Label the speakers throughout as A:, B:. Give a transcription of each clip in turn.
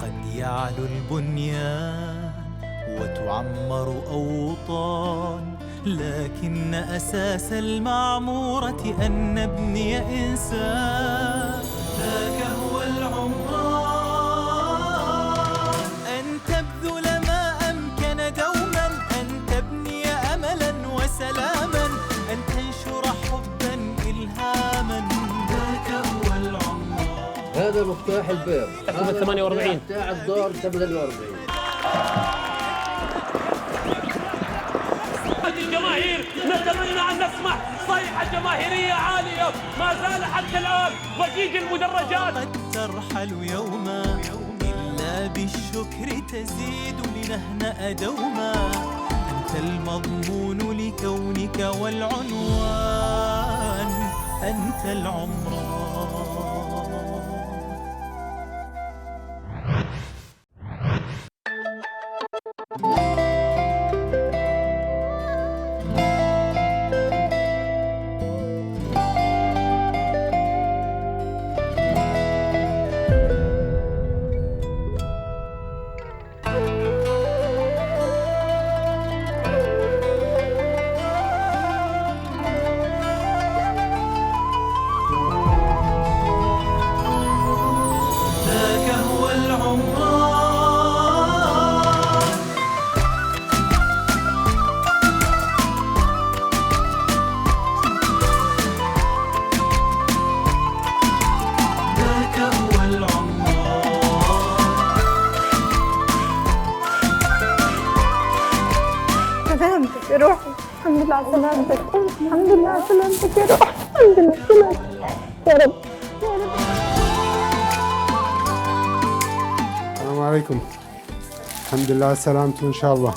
A: قد يعلو البنيان وتعمر أوطان، لكن أساس المعمورة أن نبني إنسان. ذاك هو العمران، أن تبذل ما أمكن دوما، أن تبني أملا وسلاما، أن تنشر حبا إلهاما. ذاك هو العمران.
B: هذا مفتاح البيت،
C: هذا 48
B: بتاع الدور 48.
C: الجماهير نتمنى أن نسمع صيحة جماهيرية عالية ما زال حتى الآن ضجيج المدرجات.
A: قد ترحل يوما إلا بالشكر تزيد لنهنأ دوما، أنت المضمون لكونك والعنوان، أنت العمران.
D: سلامتك يا روحي، الحمد لله على سلامتك، الحمد لله على سلامتك يا روحي، الحمد لله على سلامتك يا رب يا رب.
E: السلام عليكم. الحمد لله على سلامته إن شاء الله.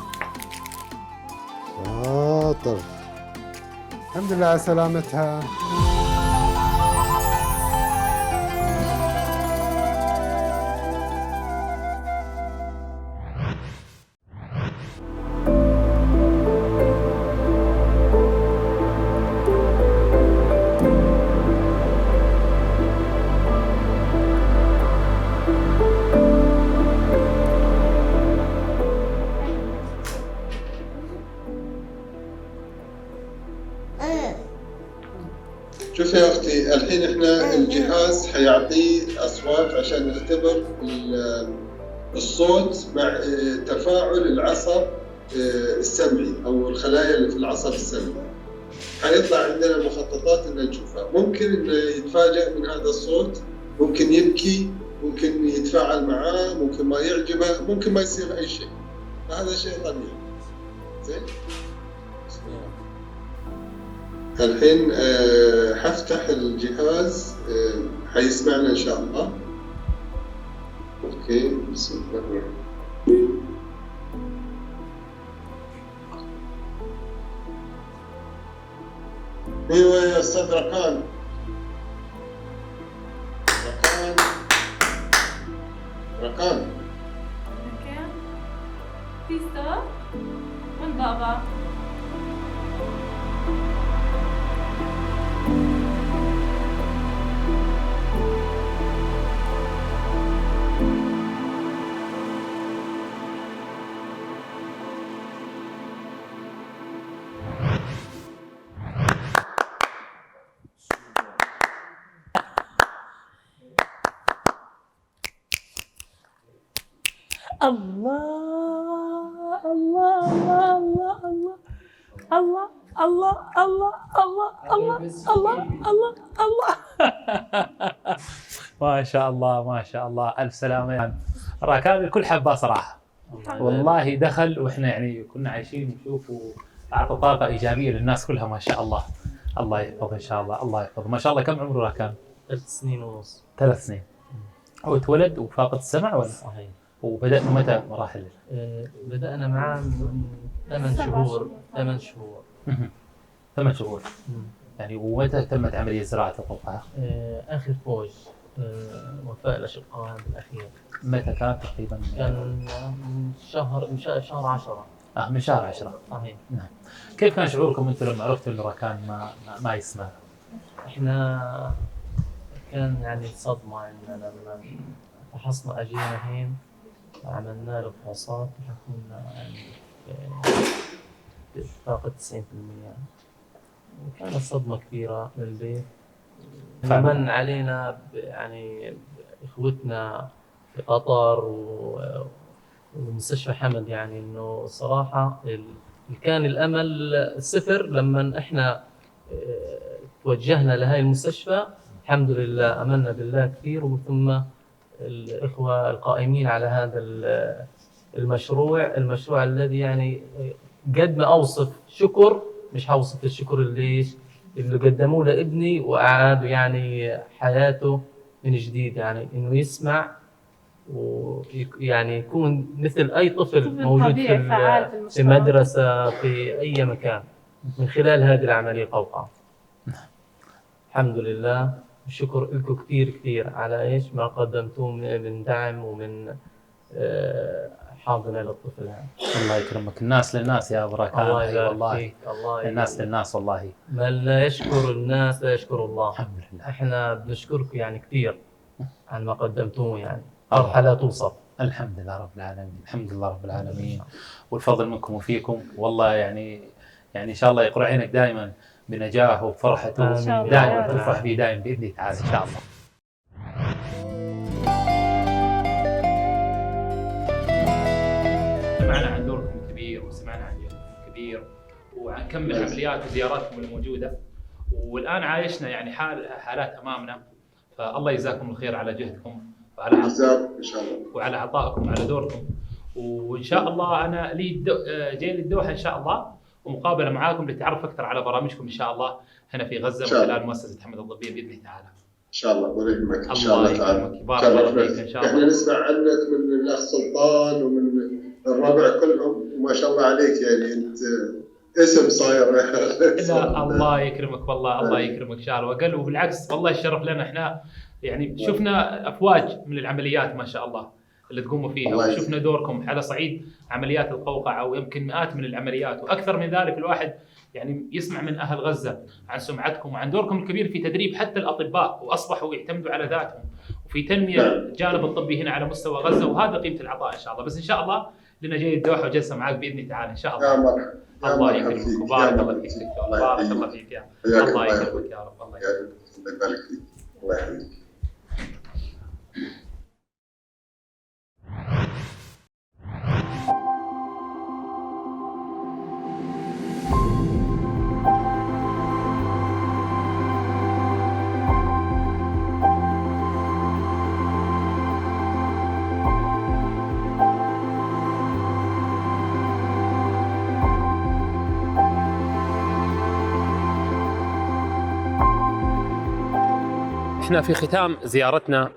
E: شاطر. الحمد لله على سلامتها.
F: شوفي يا أختي، الحين إحنا الجهاز حيعطيه أصوات عشان نختبر الصوت مع تفاعل العصب السمعي أو الخلايا اللي في العصب السمعي. حيطلع عندنا مخططات إن نشوفها، ممكن إنه يتفاجأ من هذا الصوت، ممكن يبكي، ممكن يتفاعل معاه، ممكن ما يعجبه، ممكن ما يصير أي شيء. فهذا شيء طبيعي. زين؟ الحين حفتح الجهاز، حيسمعنا إن شاء الله. أوكي، بسم الله الرحمن الرحيم. أيوة يا أستاذ ركان. ركان.
G: تيستا وين بابا؟ الله الله الله الله الله الله الله الله الله الله الله.
C: ما شاء الله ما شاء الله، ألف سلامة. راكان الكل حبه صراحة والله، دخل وإحنا يعني كنا عايشين نشوف وأعطى طاقة إيجابية للناس كلها ما شاء الله. الله يحفظه إن شاء الله، الله يحفظه ما شاء الله. كم عمره راكان؟
H: 3 سنين ونص.
C: 3 سنين. هو اتولد وفاقد السمع ولا؟
H: صحيح.
C: وبدأنا متى مراحل؟
H: بدأنا معاه من 8 شهور. 8 شهور.
C: 8 شهور. يعني ومتى تمت عملية زراعة القوقعة؟
H: آخر فوج وفاء الأشقاء الأخير.
C: متى كان تقريبا؟
H: كان من شهر 10.
C: من شهر 10.
H: صحيح.
C: نعم. كيف كان شعوركم انتم لما عرفتوا انه راكان ما يسمع؟
H: احنا كان يعني صدمة عندنا لما فحصنا أجينا هين عملنا له فحوصات وحكينا يعني طاقة 90%. وكانت صدمة كبيرة للبيت. فمن علينا يعني إخوتنا في قطر ومستشفى حمد، يعني إنه صراحة كان الأمل صفر لما إحنا توجهنا لهاي المستشفى. الحمد لله أملنا بالله كثير، وثم الإخوة القائمين على هذا المشروع الذي يعني قد ما أوصف شكر مش هوصف الشكر اللي قدموه لابني وأعادوا يعني حياته من جديد، يعني إنه يسمع ويعني يكون مثل أي طفل موجود في مدرسة في أي مكان من خلال هذه العملية القوقعة. الحمد لله، الشكر لكم كثير على إيش ما قدمتوه من دعم ومن حاضنة للطفل هذا.
C: الله يكرمك. الناس للناس يا أبو راكان.
H: الله
C: والله الناس للناس والله.
H: من لا يشكر الناس لا يشكر الله.
C: الحمد لله.
H: احنا بنشكركم يعني كثير على ما قدمتوه، يعني فرحة لا توصف.
C: الحمد لله رب العالمين، الحمد لله رب العالمين، والفضل منكم وفيكم والله. يعني إن شاء الله يقرأ عينك دائما بنجاح وبفرحته، دائما تفرح به دائما بإذن الله تعالى إن شاء الله. سمعنا عن دوركم الكبير وسمعنا عن جهدكم الكبير وعن كم العمليات وزياراتكم الموجودة، والآن عايشنا يعني حالات أمامنا، فالله يجزاكم الخير على جهدكم وعلى
F: إن شاء الله
C: وعلى عطائكم على دوركم. وإن شاء الله أنا جاي للدوحة إن شاء الله ومقابلة معاكم للتعرف أكثر على برامجكم إن شاء الله هنا في غزة من خلال مؤسسة حمد الضبية بإذن الله تعالى.
F: إن شاء الله الله يكرمك. إن شاء الله تعالى.
C: بارك الله فيك إن شاء الله.
F: إحنا نسمع عنك من الأخ سلطان ومن الربع كلهم، وما شاء الله عليك يعني أنت اسم صاير.
C: لا الله يكرمك والله، الله يكرمك إن شاء الله. وقال وبالعكس والله الشرف لنا، إحنا يعني شفنا أفواج من العمليات ما شاء الله اللي تقوموا فيها، وشفنا دوركم على صعيد عمليات القوقعة ويمكن مئات من العمليات، وأكثر من ذلك الواحد يعني يسمع من أهل غزة عن سمعتكم وعن دوركم الكبير في تدريب حتى الأطباء، وأصبحوا يعتمدوا على ذاتهم وفي تنمية الجانب الطبي هنا على مستوى غزة، وهذا قيمة العطاء إن شاء الله. بس إن شاء الله لنا جاي الدوحة وجلسة معاك بإذن الله تعالى إن شاء الله.
F: يا مرحبا.
C: الله يكرمك وبارك الله فيك دكتور. بارك الله فيك يا الله يكرمك يا رب. الله
F: يبارك فيك. الله يحييك.
C: احنا في ختام زيارتنا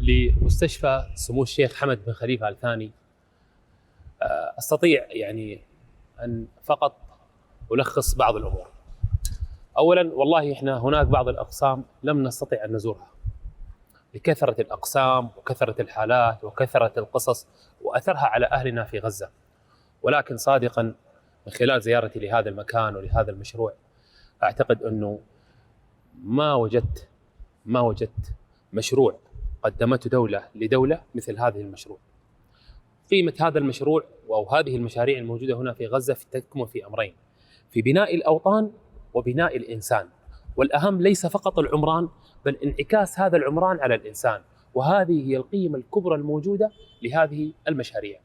C: لمستشفى سمو الشيخ حمد بن خليفة آل ثاني، استطيع يعني ان فقط الخص بعض الامور. اولا والله احنا هناك بعض الاقسام لم نستطع ان نزورها لكثرة الاقسام وكثرة الحالات وكثرة القصص واثرها على اهلنا في غزة، ولكن صادقا من خلال زيارتي لهذا المكان ولهذا المشروع اعتقد انه ما وجدت مشروع قدمته دولة لدولة مثل هذه المشروع. قيمة هذا المشروع أو هذه المشاريع الموجودة هنا في غزة تكمن في أمرين: في بناء الأوطان وبناء الإنسان، والأهم ليس فقط العمران بل انعكاس هذا العمران على الإنسان، وهذه هي القيمة الكبرى الموجودة لهذه المشاريع.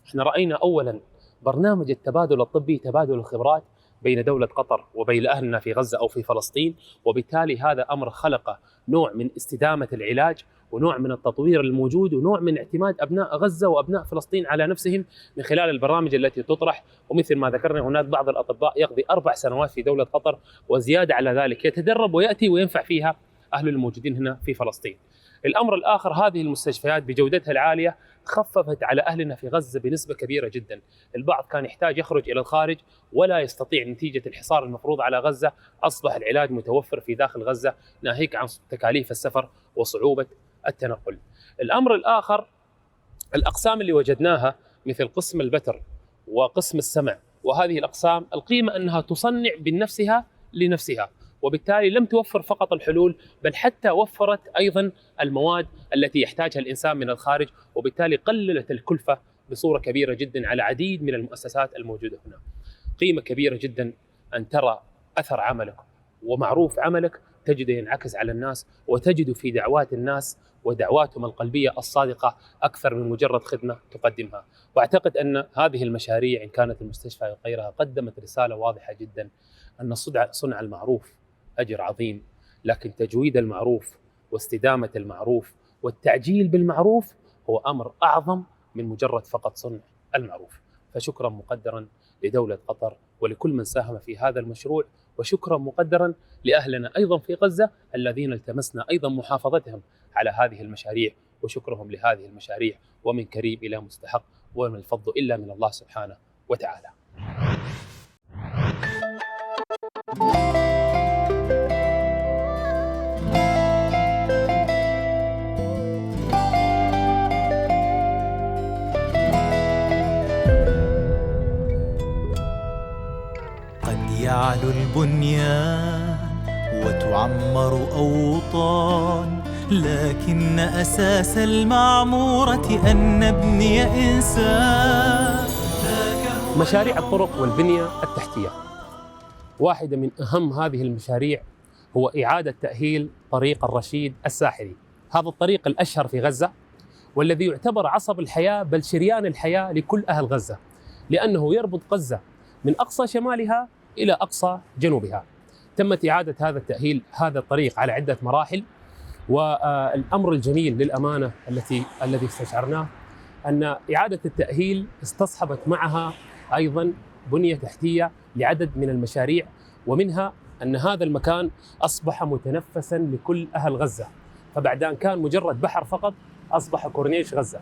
C: احنا رأينا أولا برنامج التبادل الطبي، تبادل الخبرات بين دولة قطر وبين أهلنا في غزة أو في فلسطين، وبالتالي هذا أمر خلق نوع من استدامة العلاج ونوع من التطوير الموجود ونوع من اعتماد أبناء غزة وأبناء فلسطين على نفسهم من خلال البرامج التي تطرح. ومثل ما ذكرنا هناك بعض الأطباء يقضي 4 سنوات في دولة قطر وزيادة على ذلك يتدرب ويأتي وينفع فيها أهل الموجودين هنا في فلسطين. الأمر الآخر، هذه المستشفيات بجودتها العالية خففت على أهلنا في غزة بنسبة كبيرة جدا. البعض كان يحتاج يخرج إلى الخارج ولا يستطيع نتيجة الحصار المفروض على غزة، أصبح العلاج متوفر في داخل غزة ناهيك عن تكاليف السفر وصعوبة التنقل. الأمر الآخر، الأقسام اللي وجدناها مثل قسم البتر وقسم السمع، وهذه الأقسام القيمة أنها تصنع بنفسها لنفسها،
I: وبالتالي لم توفر فقط الحلول بل حتى وفرت أيضا المواد التي يحتاجها الإنسان من الخارج، وبالتالي قللت الكلفة بصورة كبيرة جدا على عديد من المؤسسات الموجودة هنا. قيمة كبيرة جدا أن ترى أثر عملك ومعروف عملك تجده ينعكس على الناس، وتجد في دعوات الناس ودعواتهم القلبية الصادقة أكثر من مجرد خدمة تقدمها. وأعتقد أن هذه المشاريع إن كانت المستشفى وغيرها قدمت رسالة واضحة جدا أن صنع المعروف أجر عظيم، لكن تجويد المعروف واستدامة المعروف والتعجيل بالمعروف هو أمر أعظم من مجرد فقط صنع المعروف. فشكرا مقدرا لدولة قطر ولكل من ساهم في هذا المشروع، وشكرا مقدرا لأهلنا أيضا في غزة الذين التمسنا أيضا محافظتهم على هذه المشاريع، وشكرهم لهذه المشاريع ومن كريم إلى مستحق، وما الفضل إلا من الله سبحانه وتعالى.
A: يعلو البنيان وتعمر أوطان، لكن أساس المعمورة أن نبني إنسان.
I: مشاريع الطرق والبنية التحتية واحدة من أهم هذه المشاريع، هو إعادة تأهيل طريق الرشيد الساحلي. هذا الطريق الأشهر في غزة والذي يعتبر عصب الحياة بل شريان الحياة لكل أهل غزة، لأنه يربط غزة من أقصى شمالها إلى أقصى جنوبها. تمت إعادة هذا التأهيل هذا الطريق على عدة مراحل، والأمر الجميل للأمانة الذي استشعرناه أن إعادة التأهيل استصحبت معها أيضا بنية تحتية لعدد من المشاريع، ومنها أن هذا المكان أصبح متنفسا لكل أهل غزة، فبعد أن كان مجرد بحر فقط أصبح كورنيش غزة.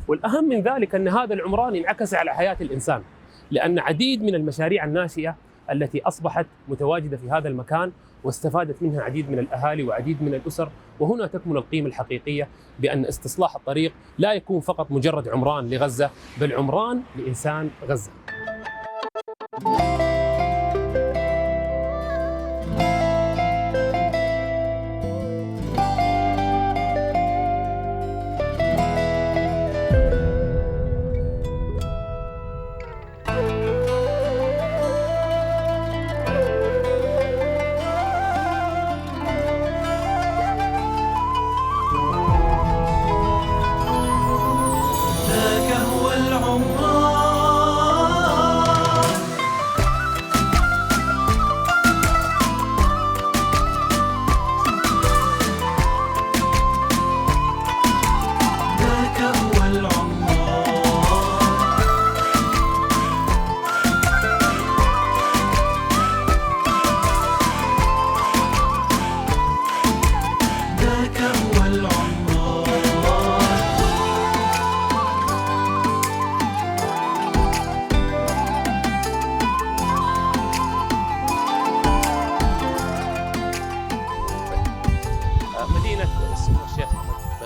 I: والأهم من ذلك أن هذا العمران انعكس على حياة الإنسان، لأن عديد من المشاريع الناشئة التي أصبحت متواجدة في هذا المكان واستفادت منها عديد من الأهالي وعديد من الأسر. وهنا تكمن القيمة الحقيقية بأن استصلاح الطريق لا يكون فقط مجرد عمران لغزة، بل عمران لإنسان غزة.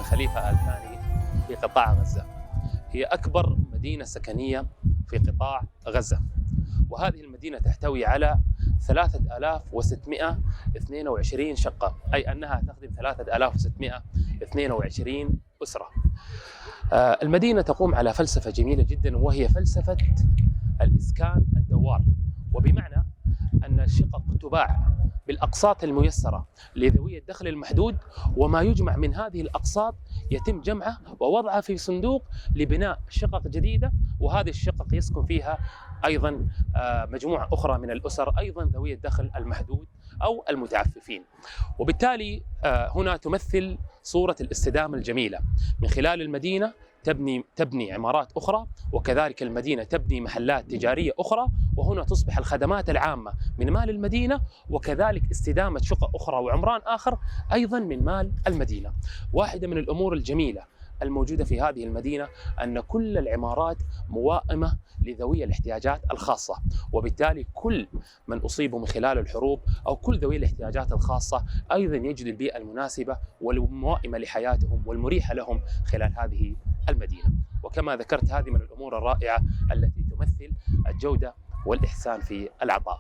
I: خليفة آل ثاني في قطاع غزة هي أكبر مدينة سكنية في قطاع غزة، وهذه المدينة تحتوي على 3622 شقة، أي أنها تخدم 3622 أسرة. المدينة تقوم على فلسفة جميلة جدا، وهي فلسفة الإسكان الدوار، وبمعنى أن الشقق تباع بالأقساط الميسرة لذوي الدخل المحدود، وما يجمع من هذه الأقساط يتم جمعه ووضعه في صندوق لبناء شقق جديدة، وهذه الشقق يسكن فيها أيضا مجموعة أخرى من الأسر أيضا ذوي الدخل المحدود أو المتعففين. وبالتالي هنا تمثل صورة الاستدامة الجميلة. من خلال المدينة تبني عمارات أخرى، وكذلك المدينة تبني محلات تجارية أخرى، وهنا تصبح الخدمات العامة من مال المدينة، وكذلك استدامة شقق أخرى وعمران آخر أيضا من مال المدينة. واحدة من الأمور الجميلة الموجودة في هذه المدينة أن كل العمارات موائمة لذوي الاحتياجات الخاصة، وبالتالي كل من أصيبوا من خلال الحروب أو كل ذوي الاحتياجات الخاصة أيضا يجدوا البيئة المناسبة والموائمة لحياتهم والمريحة لهم خلال هذه المدينة. وكما ذكرت هذه من الأمور الرائعة التي تمثل الجودة والإحسان في العطاء.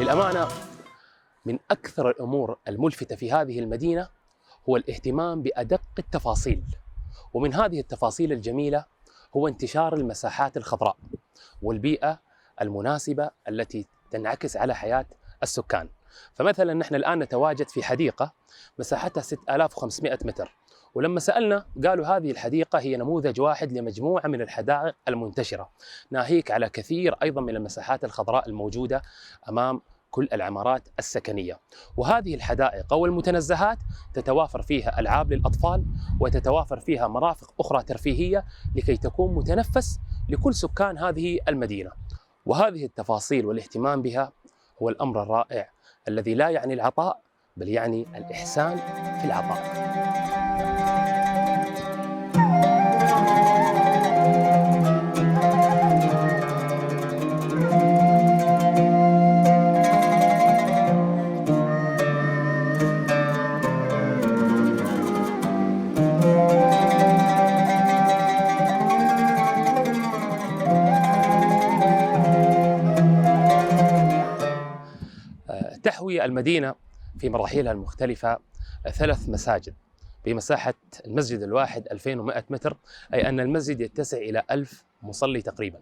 I: للأمانة من أكثر الأمور الملفتة في هذه المدينة هو الاهتمام بأدق التفاصيل، ومن هذه التفاصيل الجميلة هو انتشار المساحات الخضراء والبيئة المناسبة التي تنعكس على حياة السكان. فمثلا نحن الآن نتواجد في حديقة مساحتها 6500 متر، ولما سألنا قالوا هذه الحديقة هي نموذج واحد لمجموعة من الحدائق المنتشرة، ناهيك على كثير أيضا من المساحات الخضراء الموجودة أمام كل العمارات السكنية. وهذه الحدائق والمتنزهات تتوافر فيها ألعاب للأطفال، وتتوافر فيها مرافق أخرى ترفيهية لكي تكون متنفس لكل سكان هذه المدينة. وهذه التفاصيل والاهتمام بها هو الأمر الرائع الذي لا يعني العطاء بل يعني الإحسان في العطاء. تحوي المدينة في مراحلها المختلفة 3 مساجد بمساحة المسجد الواحد 2100 متر، أي أن المسجد يتسع إلى 1000 مصلي تقريبا.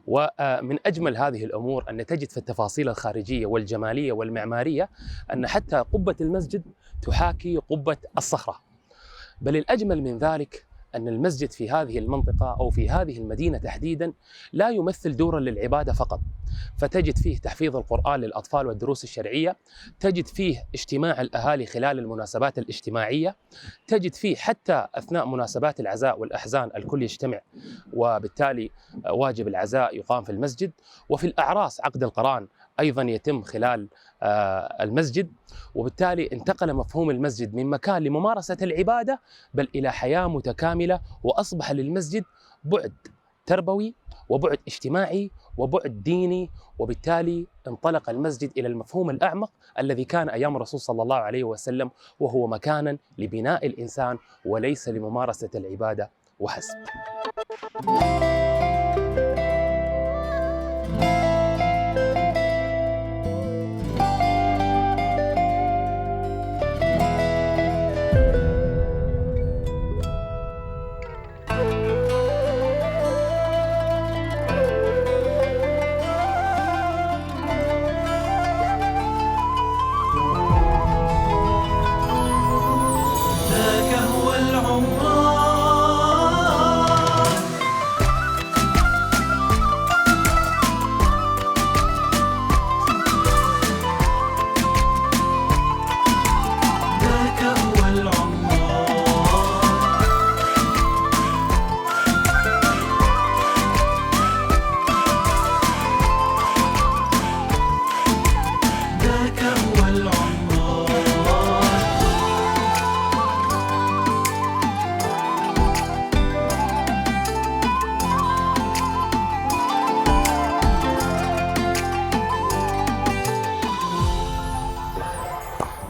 I: ومن أجمل هذه الأمور أن تجد في التفاصيل الخارجية والجمالية والمعمارية أن حتى قبة المسجد تحاكي قبة الصخرة. بل الأجمل من ذلك أن المسجد في هذه المنطقة أو في هذه المدينة تحديدا لا يمثل دورا للعبادة فقط، فتجد فيه تحفيظ القرآن للأطفال والدروس الشرعية، تجد فيه اجتماع الأهالي خلال المناسبات الاجتماعية، تجد فيه حتى أثناء مناسبات العزاء والأحزان الكل يجتمع، وبالتالي واجب العزاء يقام في المسجد. وفي الأعراس عقد القران أيضا يتم خلال المسجد. وبالتالي انتقل مفهوم المسجد من مكان لممارسة العبادة بل إلى حياة متكاملة، وأصبح للمسجد بعد تربوي وبعد اجتماعي وبعد ديني. وبالتالي انطلق المسجد إلى المفهوم الأعمق الذي كان أيام الرسول صلى الله عليه وسلم، وهو مكانا لبناء الإنسان وليس لممارسة العبادة وحسب.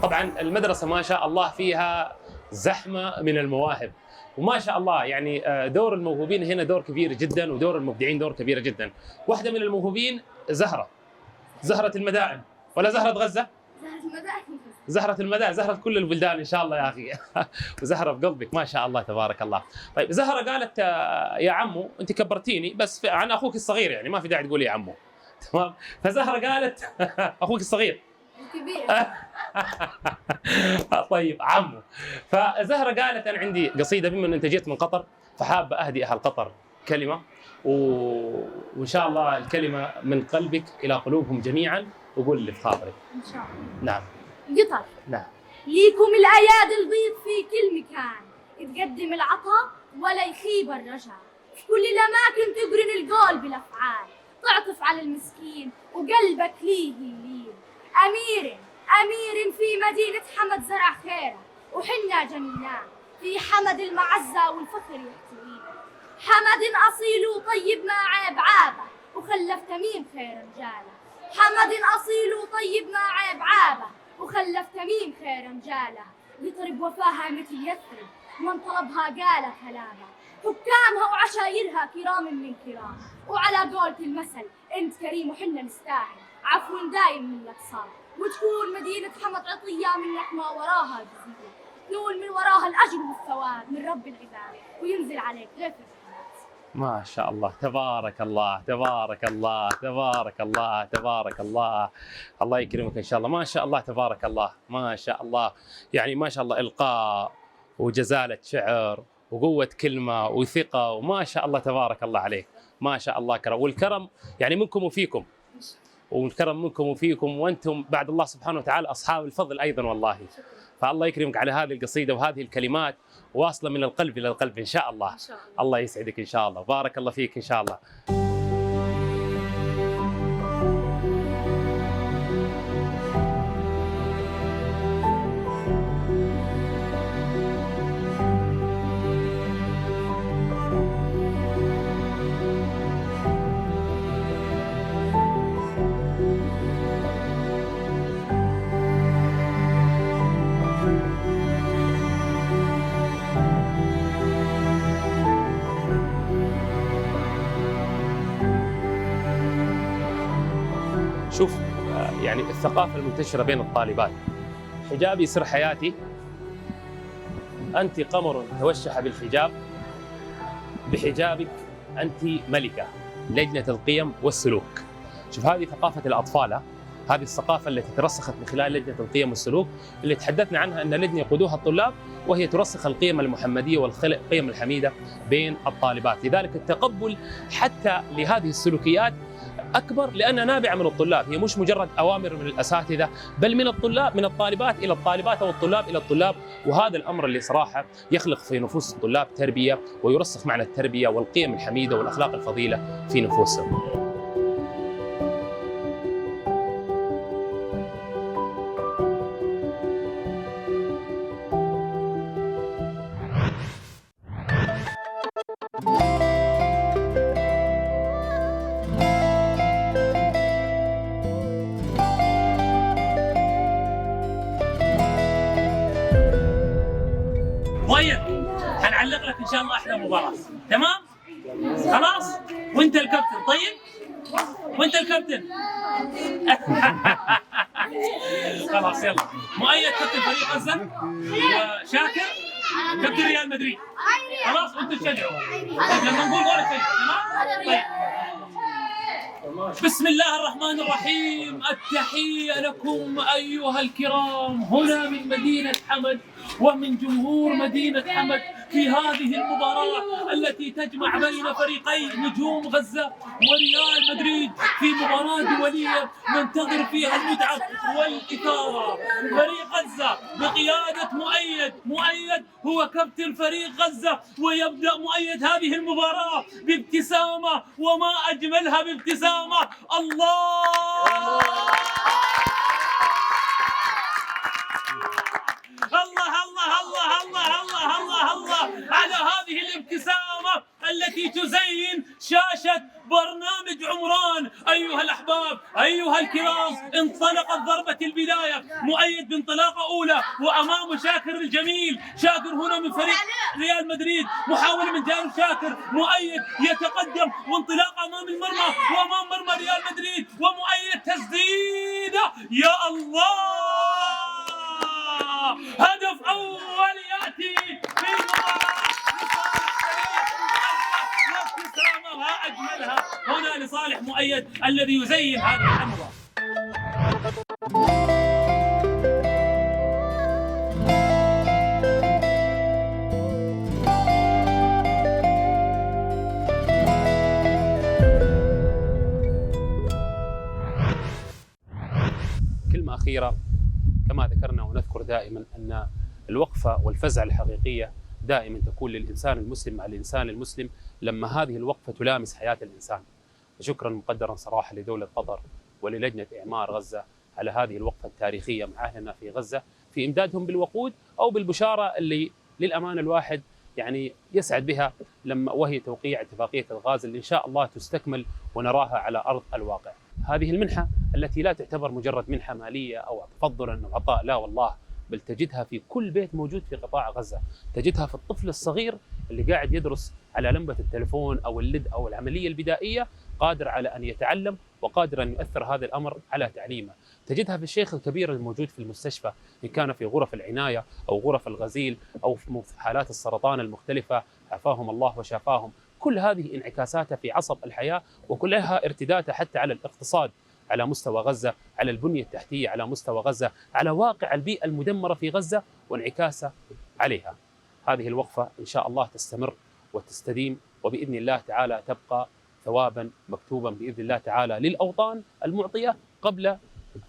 I: طبعا المدرسة ما شاء الله فيها زحمة من المواهب، وما شاء الله يعني دور الموهوبين هنا دور كبير جدا، ودور المبدعين دور كبير جدا. واحدة من الموهوبين زهرة المدائن، ولا زهرة غزة؟ زهرة المدائن، زهرة كل البلدان إن شاء الله يا أخي. وزهرة بقلبك ما شاء الله تبارك الله. طيب زهرة قالت يا عمو أنت كبرتيني، بس عن أخوك الصغير يعني ما في داعي تقولي يا عمو، تمام؟ فزهرة قالت أخوك الصغير كبير. طيب عمو. فزهرة قالت أنا عندي قصيدة بما أن أنت جيت من قطر، فحابة أهدي أهل قطر كلمة، وإن شاء الله الكلمة من قلبك إلى قلوبهم جميعا، وقول اللي في خاطرك.
J: إن شاء الله.
I: نعم.
J: قطر.
I: نعم.
J: ليكم الأيادي البيض في كل مكان، تقدم العطاء ولا يخيب الرجاء، في كل الأماكن تقرن القول بالأفعال، تعطف على المسكين وقلبك ليه يلين، أمير في مدينة حمد زرع خيره، وحنا جنيناه في حمد المعزة والفخر يحتويه. حمد أصيل وطيب ما عيب عابه، وخلف تميم خير رجاله. حمد أصيل وطيب ما عيب عابه، وخلف تميم خير رجاله. يطرب وفاها مثل يثرب، من طلبها قالت هلابه. حكامها وعشايرها كرام من كرام، وعلى قولة المثل انت كريم وحنا نستاهل عفو دايم منك صار. وتكون مدينة حمد عطية منك ما وراها جزيلة، تنول من وراها الأجر والثواب من رب العباد، وينزل عليك غيث الرحمات.
I: ما شاء الله، تبارك الله تبارك الله تبارك الله تبارك الله. الله يكرمك ان شاء الله. ما شاء الله تبارك الله، ما شاء الله، يعني ما شاء الله إلقاء وجزالة شعر وقوة كلمة وثقة، وما شاء الله تبارك الله عليك. ما شاء الله كرم، والكرم يعني منكم وفيكم، والكرم منكم وفيكم، وانتم بعد الله سبحانه وتعالى اصحاب الفضل ايضا والله. فالله يكرمك على هذه القصيده وهذه الكلمات واصله من القلب الى القلب ان شاء الله. الله يسعدك ان شاء الله، بارك الله فيك ان شاء الله. شوف يعني الثقافة المنتشرة بين الطالبات، حجابي سر حياتي، أنت قمر توشح بالحجاب، بحجابك أنت ملكة، لجنة القيم والسلوك. شوف هذه ثقافة الأطفال، هذه الثقافة التي ترسخت من خلال لجنة القيم والسلوك اللي تحدثنا عنها أن لجنة يقودوها الطلاب، وهي ترسخ القيم المحمدية والقيم الحميدة بين الطالبات. لذلك التقبل حتى لهذه السلوكيات أكبر لأنها نابعة من الطلاب، هي مش مجرد أوامر من الأساتذة، بل من الطلاب، من الطالبات إلى الطالبات أو الطلاب إلى الطلاب. وهذا الأمر اللي صراحة يخلق في نفوس الطلاب تربية، ويرسخ معنى التربية والقيم الحميدة والأخلاق الفضيلة في نفوسهم.
C: حنعلق لك ان شاء الله احلى مباراه، تمام؟ خلاص؟ وانت الكابتن. طيب؟ وانت الكابتن. خلاص يلا. مؤيد كابتن فريق غزه، وشاكر كابتن ريال مدريد. خلاص انتوا تشجعوا. لما نقول قول تشجعوا، تمام؟ طيب. بسم الله الرحمن الرحيم. التحية لكم أيها الكرام هنا من مدينة حمد ومن جمهور مدينة حمد في هذه المباراة التي تجمع بين فريقي نجوم غزة وريال مدريد في مباراة دولية ننتظر فيها المتعة والإثارة. فريق غزة بقيادة مؤيد هو كابتن فريق غزة، ويبدأ مؤيد هذه المباراة بابتسامة، وما أجملها بابتسامة. الله الله الله الله الله الله الله الله على هذه الابتسامة التي تزين شاشة برنامج عمران. أيها الأحباب أيها الكرام، انطلقت ضربة البداية، مؤيد بانطلاقة أولى وأمامه شاكر الجميل. شاكر هنا من فريق ريال مدريد، محاولة من جانب شاكر، مؤيد يتقدم وانطلاقة أمام المرمى وأمام مرمى ريال مدريد، ومؤيد تسديدة. يا الله، هدف أول يأتي في المباراة وابتسامة أجملها هنا لصالح مؤيد الذي يزين هذه المباراة.
I: كلمة أخيرة، كما ذكرنا ونذكر دائما أن الوقفة والفزعة الحقيقية دائما تكون للإنسان المسلم مع الإنسان المسلم لما هذه الوقفة تلامس حياة الإنسان. فشكرا مقدرا صراحة لدولة قطر وللجنة إعمار غزة على هذه الوقفة التاريخية مع أهلنا في غزة في إمدادهم بالوقود أو بالبشارة اللي للأمانة الواحد يعني يسعد بها وهي توقيع اتفاقية الغاز اللي إن شاء الله تستكمل ونراها على أرض الواقع. هذه المنحة التي لا تعتبر مجرد منحة مالية أو تفضلا أو عطاء، لا والله، بل تجدها في كل بيت موجود في قطاع غزة، تجدها في الطفل الصغير اللي قاعد يدرس على لمبة التلفون أو الليد أو العملية البدائية، قادر على أن يتعلم وقادر أن يؤثر هذا الأمر على تعليمه. تجدها في الشيخ الكبير الموجود في المستشفى، إن كان في غرف العناية أو غرف الغزيل أو في حالات السرطان المختلفة عافاهم الله وشافاهم. كل هذه انعكاساتها في عصب الحياة، وكلها ارتداتها حتى على الاقتصاد على مستوى غزة، على البنية التحتية على مستوى غزة، على واقع البيئة المدمرة في غزة وانعكاسها عليها. هذه الوقفة إن شاء الله تستمر وتستديم، وبإذن الله تعالى تبقى ثوابا مكتوبا بإذن الله تعالى للأوطان المعطية قبل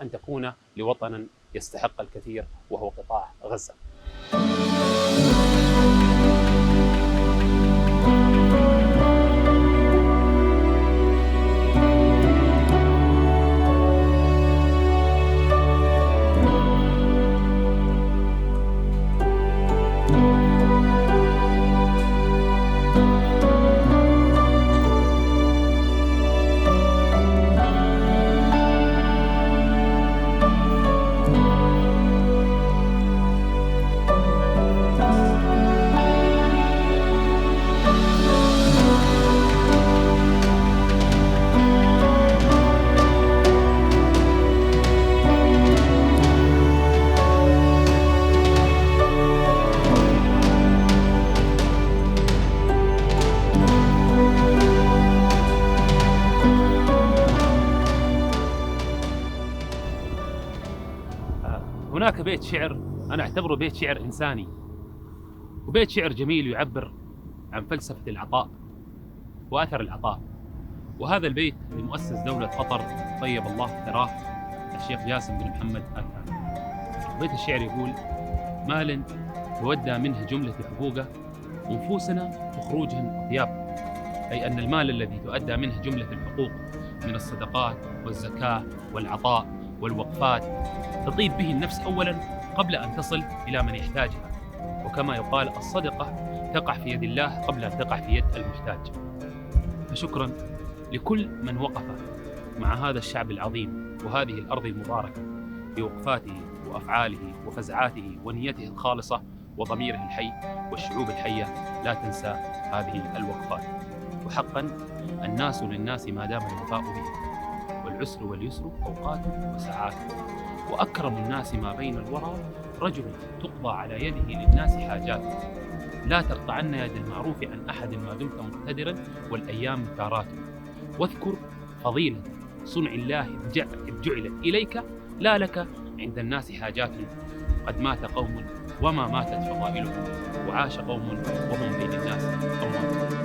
I: أن تكون لوطن يستحق الكثير وهو قطاع غزة. هناك بيت شعر أنا أعتبره بيت شعر إنساني، وبيت شعر جميل يعبر عن فلسفة العطاء وأثر العطاء. وهذا البيت لمؤسس دولة قطر طيب الله ثراه الشيخ جاسم بن محمد آل ثاني. بيت الشعر يقول: مال تودى منه جملة حقوقه ونفوسنا تخرجهن أطياب. أي أن المال الذي تؤدى منه جملة الحقوق من الصدقات والزكاة والعطاء والوقفات تطيب به النفس أولا قبل أن تصل إلى من يحتاجها. وكما يقال: الصدقة تقع في يد الله قبل أن تقع في يد المحتاج. فشكرا لكل من وقف مع هذا الشعب العظيم وهذه الأرض المباركة بوقفاته وأفعاله وفزعاته ونيته الخالصة وضميره الحي. والشعوب الحية لا تنسى هذه الوقفات. وحقا الناس للناس ما دام الوفاء به، والعسر واليسر أوقات وساعات. وأكرم الناس ما بين الورى رجل تقضى على يده للناس حاجات. لا تقطعن يد المعروف عن أحد ما دمت مقتدرا والأيام ثارات. واذكر فضيلة صنع الله إذ جعلت إليك لا لك عند الناس حاجات. قد مات قوم وما ماتت فضائلهم، وعاش قوم وهم بين الناس أموات.